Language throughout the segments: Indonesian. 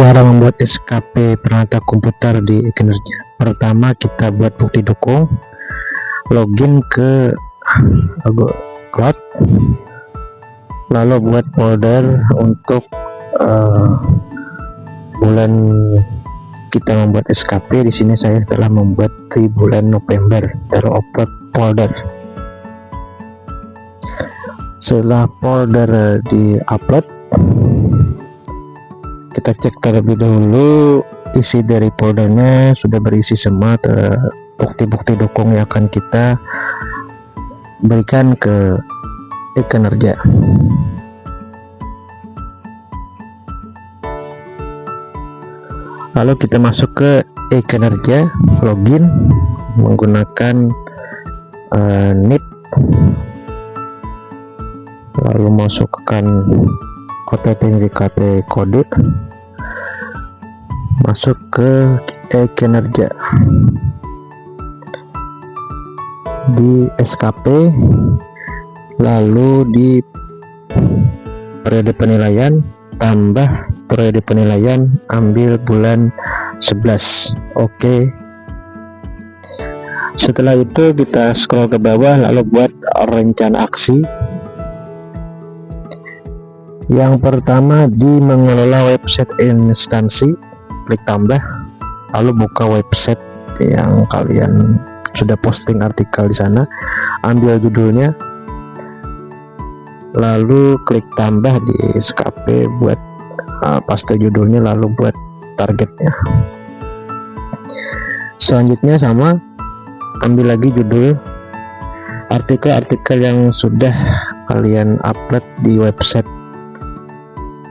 Cara membuat SKP perangkat komputer di e-Kinerja. Pertama, kita buat bukti dukung, login ke Cloud, lalu buat folder untuk bulan kita membuat SKP. Di sini saya telah membuat di bulan November, lalu upload folder. Setelah folder di-upload, kita cek terlebih dahulu isi dari foldernya sudah berisi semua bukti-bukti dukung yang akan kita berikan ke e-Kinerja. Lalu kita masuk ke e-Kinerja, login menggunakan NIP, lalu masukkan OTT kode, masuk ke e-Kinerja, di SKP, lalu di periode penilaian, tambah periode penilaian, ambil bulan 11. Oke. Setelah itu kita scroll ke bawah, lalu buat rencana aksi. Yang pertama, di mengelola website instansi, klik tambah, lalu buka website yang kalian sudah posting artikel di sana, ambil judulnya, lalu klik tambah di SKP, buat paste judulnya, lalu buat targetnya. Selanjutnya sama, ambil lagi judul artikel-artikel yang sudah kalian upload di website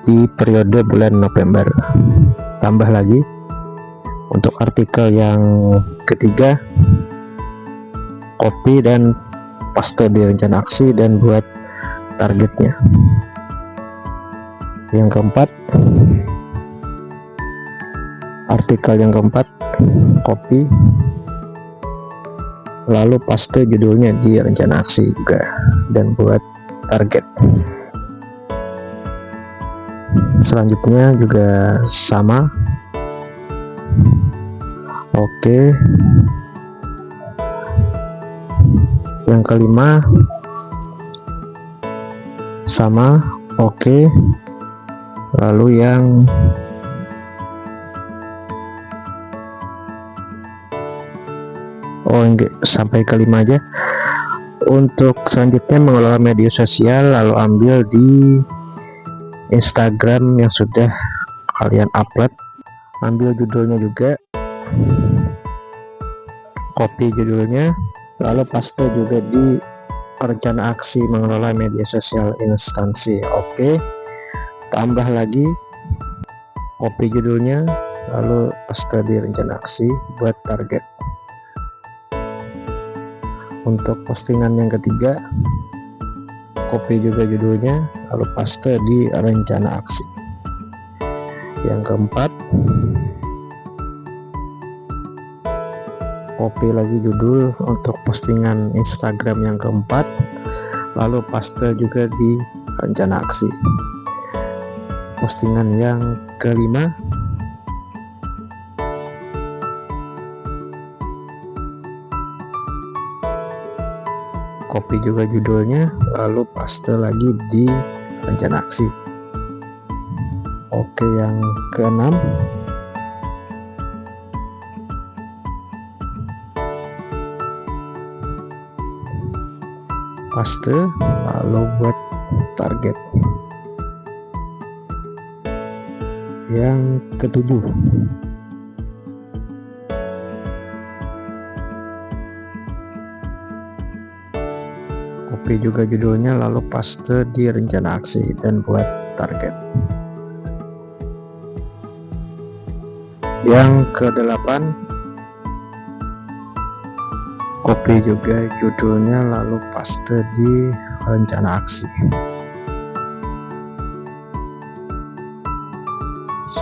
di periode bulan November. Tambah lagi untuk artikel yang ketiga, copy dan paste di rencana aksi dan buat targetnya. Yang keempat, artikel yang keempat, copy lalu paste judulnya di rencana aksi juga dan buat target. Selanjutnya juga sama. Oke. Yang kelima sama. Oke. Lalu yang sampai kelima aja. Untuk selanjutnya mengelola media sosial, lalu ambil di Instagram yang sudah kalian upload, ambil judulnya juga, copy judulnya, lalu paste juga di rencana aksi mengelola media sosial instansi. Oke. Tambah lagi, copy judulnya, lalu paste di rencana aksi buat target. Untuk postingan yang ketiga, copy juga judulnya, lalu paste di rencana aksi. Yang keempat, copy lagi judul untuk postingan Instagram yang keempat, lalu paste juga di rencana aksi. Postingan yang kelima, copy juga judulnya, lalu paste lagi di rencana aksi. Oke, yang keenam, paste lalu buat target. Yang ketujuh, copy juga judulnya, lalu paste di rencana aksi dan buat target. Yang kedelapan, copy juga judulnya, lalu paste di rencana aksi.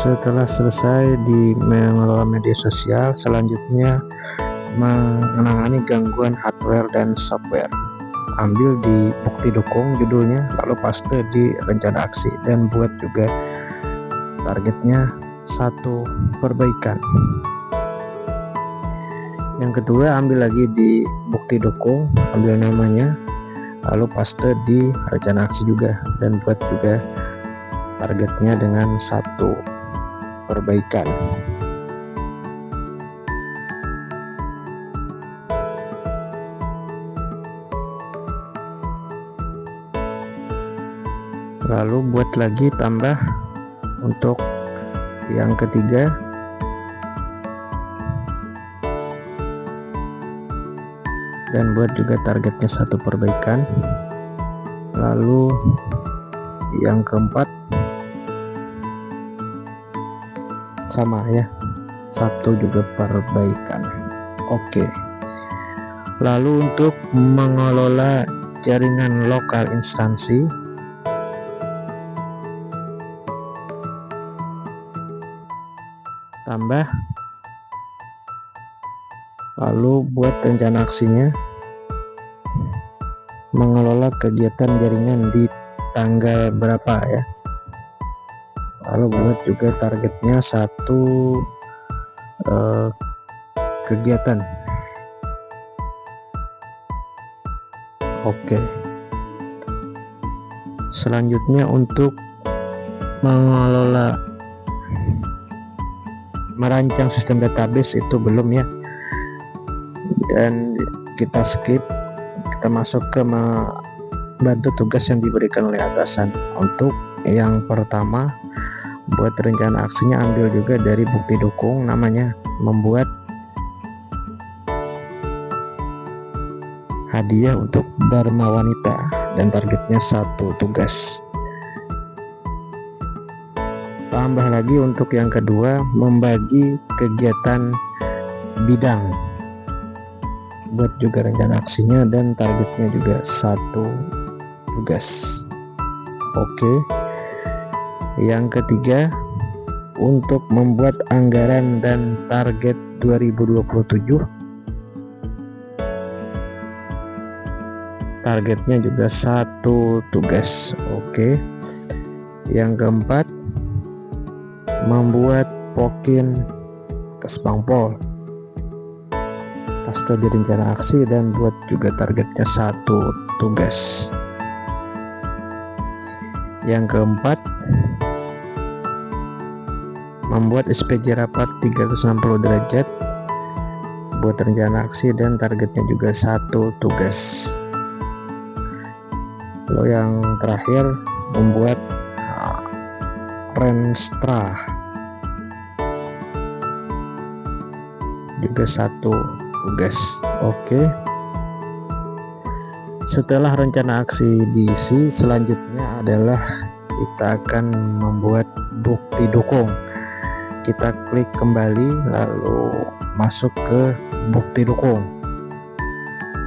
Setelah selesai di mengelola media sosial, selanjutnya menangani gangguan hardware dan software. Ambil di bukti dukung judulnya, lalu paste di rencana aksi dan buat juga targetnya satu perbaikan. Yang kedua, ambil lagi di bukti dukung, ambil namanya, lalu paste di rencana aksi juga, dan buat juga targetnya dengan satu perbaikan. Lalu buat lagi tambah untuk yang ketiga, dan buat juga targetnya satu perbaikan. Lalu yang keempat sama ya, satu juga perbaikan. Oke. Lalu untuk mengelola jaringan lokal instansi, tambah, lalu buat rencana aksinya, mengelola kegiatan jaringan di tanggal berapa ya, lalu buat juga targetnya satu kegiatan. Oke. Selanjutnya untuk mengelola merancang sistem database itu belum ya, dan kita skip, kita masuk ke bantu tugas yang diberikan oleh atasan. Untuk yang pertama, buat rencana aksinya ambil juga dari bukti dukung, namanya membuat hadiah untuk Dharma Wanita, dan targetnya satu tugas. Tambah lagi untuk yang kedua, membagi kegiatan bidang, buat juga rencana aksinya, dan targetnya juga satu tugas. Oke. Yang ketiga, untuk membuat anggaran dan target 2027, targetnya juga satu tugas. Oke. Yang keempat, membuat pokin Kespangpol, paste di rencana aksi, dan buat juga targetnya satu tugas. Yang keempat, membuat SPJ rapat 360 derajat, buat rencana aksi, dan targetnya juga satu tugas. Lalu yang terakhir, membuat Renstra, juga satu tugas. Oke. Setelah rencana aksi diisi, selanjutnya adalah kita akan membuat bukti dukung. Kita klik kembali, lalu masuk ke bukti dukung.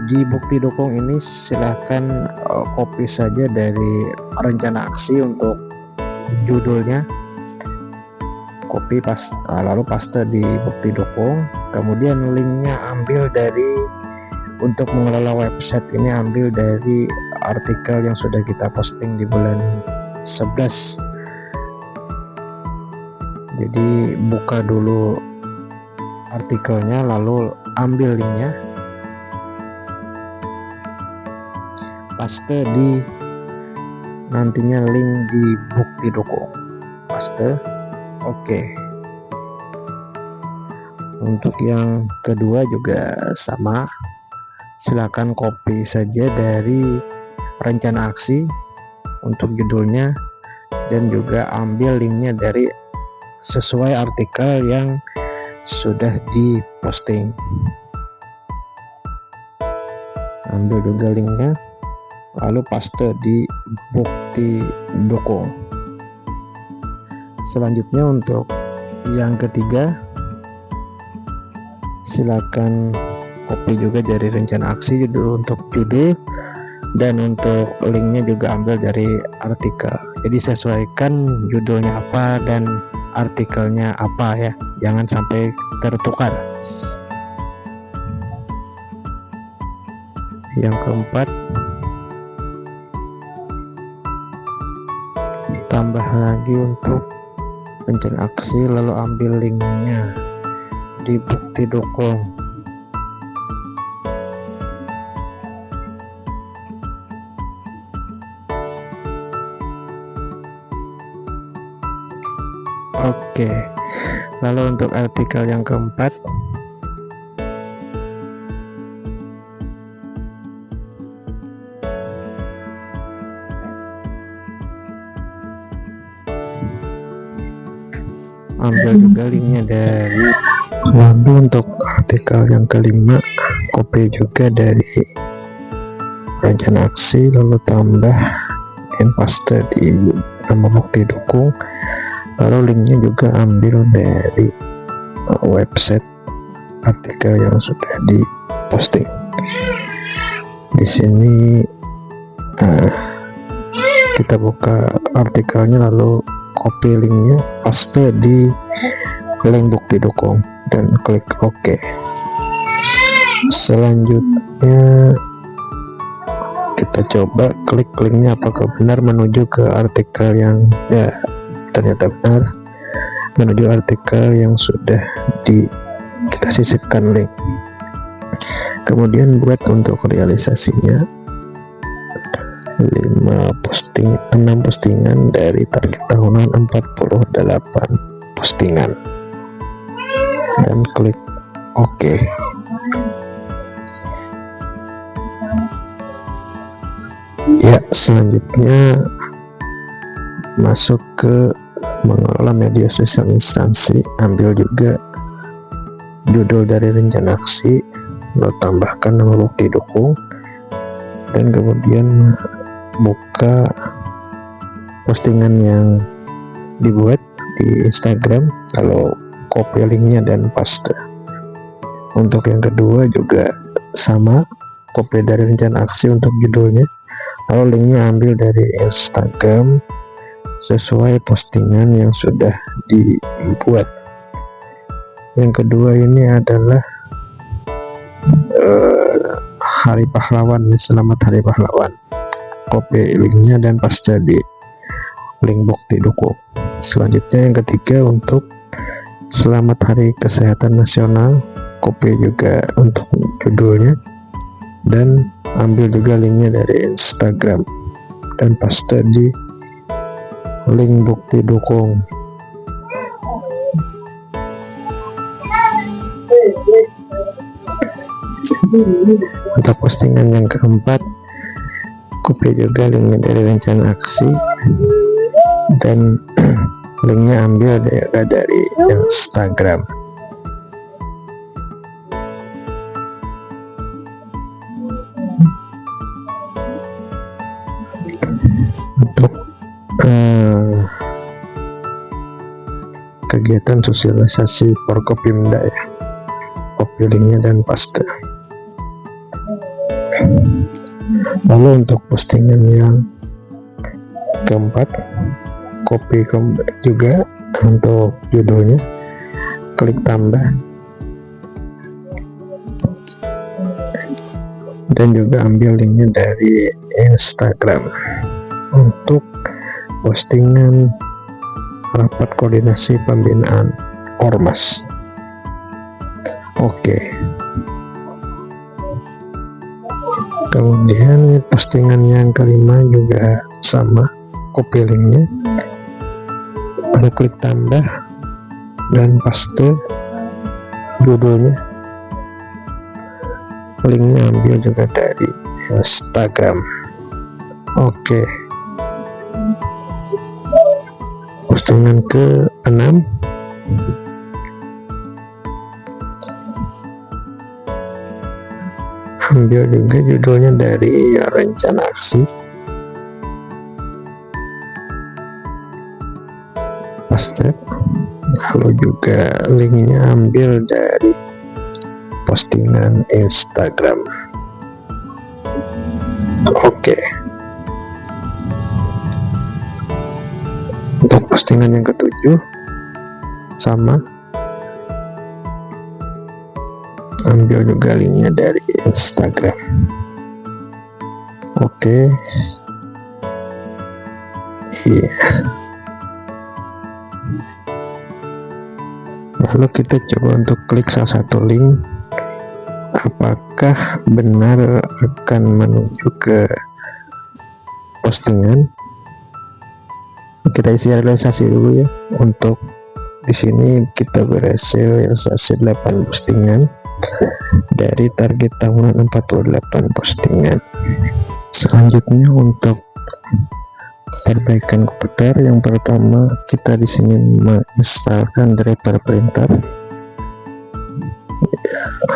Di bukti dukung ini silahkan copy saja dari rencana aksi untuk judulnya, copy lalu paste di bukti dukung. Kemudian linknya ambil dari, untuk mengelola website ini ambil dari artikel yang sudah kita posting di bulan 11. Jadi buka dulu artikelnya, lalu ambil linknya, paste di nantinya link di bukti dukung, paste. Oke. Untuk yang kedua juga sama, silakan copy saja dari rencana aksi untuk judulnya, dan juga ambil linknya dari sesuai artikel yang sudah diposting. Ambil juga linknya, lalu paste di bukti dukung. Selanjutnya untuk yang ketiga, silakan copy juga dari rencana aksi untuk judul, dan untuk linknya juga ambil dari artikel. Jadi sesuaikan judulnya apa dan artikelnya apa ya, jangan sampai tertukar. Yang keempat, tambah lagi untuk rencana aksi, lalu ambil linknya di bukti dukung. Oke, lalu untuk artikel yang keempat, ambil juga linknya dari, lalu untuk artikel yang kelima, copy juga dari rencana aksi, lalu tambah dan paste di nama bukti dukung, lalu linknya juga ambil dari website artikel yang sudah diposting. Di sini kita buka artikelnya, lalu copy linknya, paste di link bukti dukung dan klik OK. Selanjutnya kita coba klik linknya apakah benar menuju ke artikel yang ternyata benar, menuju artikel yang sudah kita sisipkan link. Kemudian buat untuk realisasinya 6 postingan dari target tahunan 48 postingan dan klik OK. Ya, selanjutnya masuk ke mengelola media sosial instansi, ambil juga judul dari rencana aksi, lalu tambahkan nama bukti dukung, dan kemudian buka postingan yang dibuat di Instagram, lalu copy linknya dan paste. Untuk yang kedua juga sama, copy dari rencana aksi untuk judulnya, lalu linknya ambil dari Instagram sesuai postingan yang sudah dibuat. Yang kedua ini adalah Hari Pahlawan, selamat Hari Pahlawan, copy linknya dan paste di link bukti dukung. Selanjutnya yang ketiga untuk selamat Hari Kesehatan Nasional, copy juga untuk judulnya dan ambil juga linknya dari Instagram dan paste di link bukti dukung. Untuk postingan yang keempat, copy juga linknya dari rencana aksi dan linknya ambil dari Instagram. Untuk kegiatan sosialisasi Forkopimda ya, copy linknya dan paste. Lalu untuk postingan yang keempat, copy juga untuk judulnya, klik tambah dan juga ambil linknya dari Instagram. Untuk postingan rapat koordinasi pembinaan Ormas, oke. Kemudian postingan yang kelima juga sama, copy linknya, lalu klik tambah dan paste judulnya, linknya ambil juga dari Instagram. Oke. Postingan ke-6, ambil juga judulnya dari rencana aksi, paste, lalu juga linknya ambil dari postingan Instagram. Oke. Untuk postingan yang ke-7 sama, ambil juga linknya dari Instagram. Oke. Iya. Lalu kita coba untuk klik salah satu link, apakah benar akan menuju ke postingan. Kita isi realisasi dulu ya. Untuk di sini kita berhasil realisasi 8 postingan dari target tahunan 48 postingan. Selanjutnya untuk perbaikan komputer, yang pertama kita di sini menginstalkan driver printer.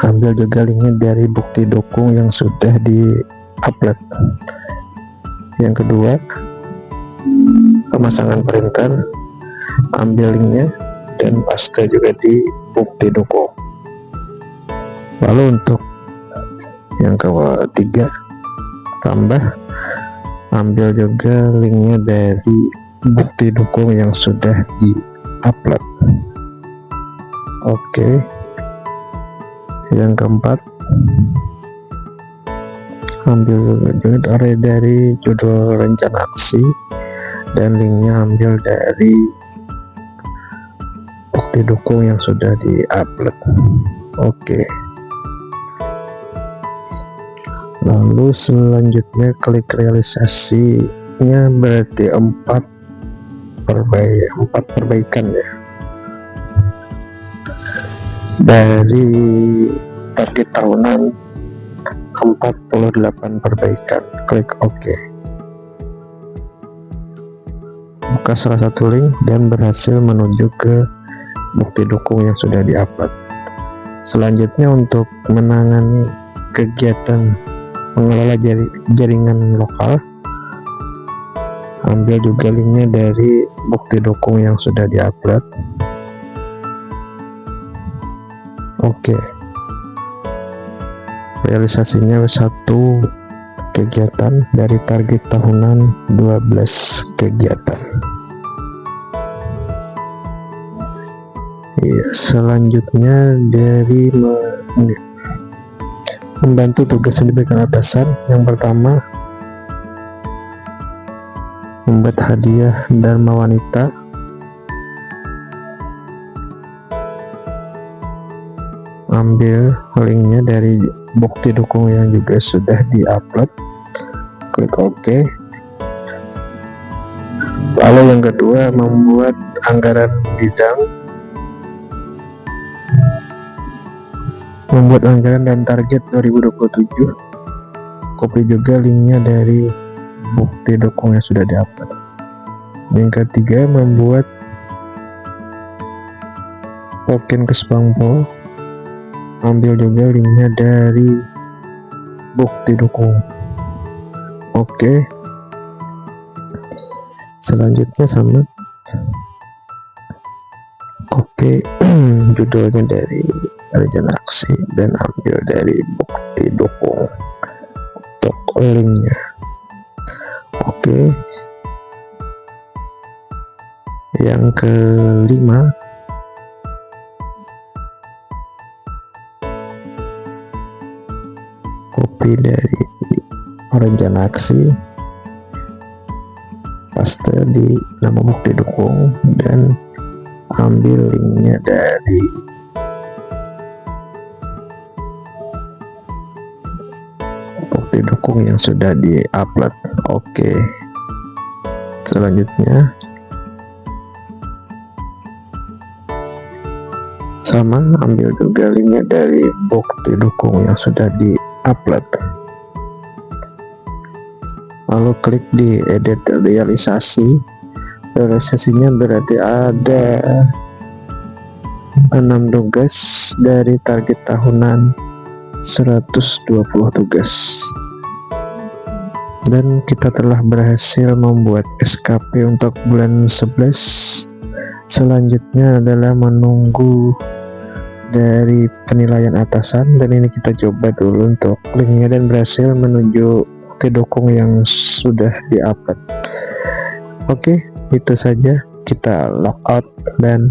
Ambil juga linknya dari bukti dukung yang sudah di-upload. Yang kedua, pemasangan printer, ambil linknya dan paste juga di bukti dukung. Lalu untuk yang ketiga, tambah, ambil juga linknya dari bukti dukung yang sudah di-upload. Oke. Yang keempat, ambil juga dari judul rencana aksi dan linknya ambil dari bukti dukung yang sudah di-upload. Oke. Lalu selanjutnya klik realisasinya, berarti 4 perbaikan ya, dari target tahunan 48 perbaikan. Klik OK. Buka salah satu link dan berhasil menuju ke bukti dukung yang sudah di-upload. Selanjutnya untuk menangani kegiatan mengelola jaringan lokal, ambil juga linknya dari bukti dukung yang sudah di-upload. Oke. Realisasinya 1 kegiatan dari target tahunan 12 kegiatan. Ya, selanjutnya dari membantu tugas yang diberikan atasan. Yang pertama, membuat hadiah Dharma Wanita. Ambil linknya dari bukti dukung yang juga sudah di-upload. Klik OK. Lalu yang kedua, membuat anggaran bidang, membuat anggaran dan target 2027. Copy juga linknya dari bukti dukung yang sudah di-upload. Yang ketiga, membuat token Kespangpol. Ambil juga linknya dari bukti dukung. Oke. Selanjutnya sama, copy judulnya dari rencana aksi dan ambil dari bukti dukung untuk linknya. Oke. Yang kelima, copy dari rencana aksi, paste di nama bukti dukung dan ambil linknya dari bukti dukung yang sudah di-upload. Oke. Selanjutnya sama, ambil juga linknya dari bukti dukung yang sudah di-upload. Lalu klik di edit realisasi. Realisasinya berarti ada 6 tugas dari target tahunan 120 tugas, dan kita telah berhasil membuat SKP untuk bulan 11. Selanjutnya adalah menunggu dari penilaian atasan, dan ini kita coba dulu untuk linknya dan berhasil menuju bukti dukung yang sudah di-upload. Oke, itu saja. Kita logout dan